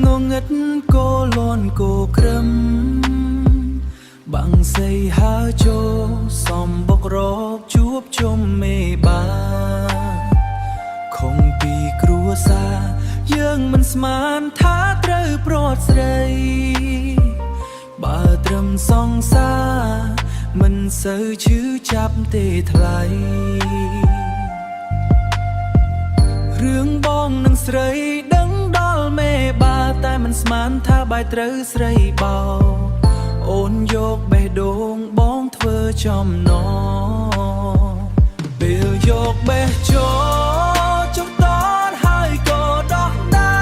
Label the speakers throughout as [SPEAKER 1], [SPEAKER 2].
[SPEAKER 1] ងងឹតគោលន់គោក្រឹមបាំងសៃហើចូលសំបុករកជួបជុំមេបាខំពីគ្រួសារយើងមិនស្មានថាត្រូវប្រត់ស្រីបើត្រឹមសងសាមិនសូវឈឺចាប់ទេថ្លៃរឿងបងនឹងស្រីដឹងដល់មេបាតែមិនស្មានថាបាយត្រូវស្រីបោអូនយកបេះដូងបងធ្វើចំណងពេលយកបេះចូលចុះតតហើយក៏ដោះដៃ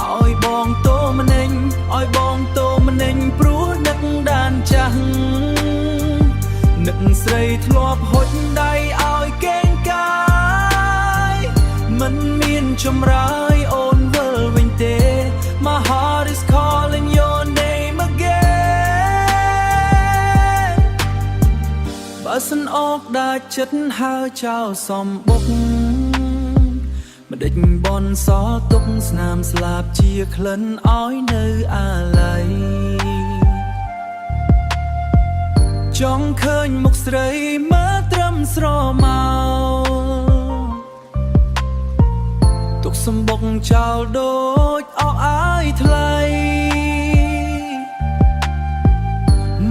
[SPEAKER 1] ឲ្យបងតូម្នេញឲ្យបងតូម្នេញព្រោះនឹកដានចាស់នឹកស្រីធ្លាប់ហុចដៃឲ្យកេងកាយមិនមានចម្រើយអូនវិលវិញទេ My heart is calling your name again បើសិនអកដាច់ចិត្តហើចោលសំបុកមិនដេចបនសល់ទុកស្នាមស្លាប់ជាក្លិនឲ្យនៅអាឡ័យចង់ឃើញមុខស្រីមើលត្រឹមស្រមោទុកសំបុកចោលដូចអស់អាយថ្លៃ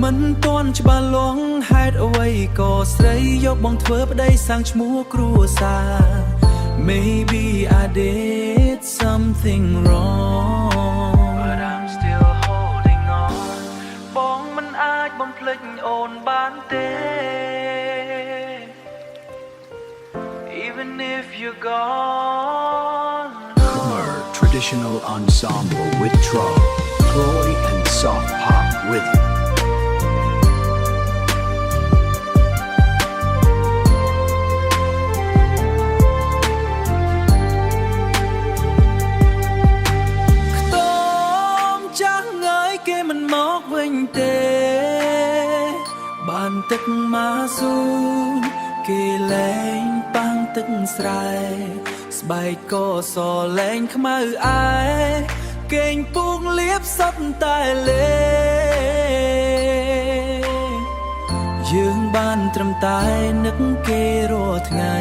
[SPEAKER 1] មិនទាន់ច្បាស់លាស់ហេតុអ្វីក៏ស្រីយកបងធ្វើប្តីសាំងឈ្មោះគ្រួសារ Maybe I did something wrong But I'm still holding on បងមិនអាចបំភ្លេចអូនបានទេ Even if you're gone
[SPEAKER 2] Khmer Traditional Ensemble with Troll, Chloe and Soft Pop with you.
[SPEAKER 1] ខ្ទមចាស់ងើយគេមិនមកវិញទេបានទឹកមកស៊ូគេលែងប៉ាំងទឹកស្រែស្បែកក៏សលែងខ្មៅអែគេងពូកលៀបសពតែលេយើងបានត្រឹមតែនឹកគេរាល់ថ្ងៃ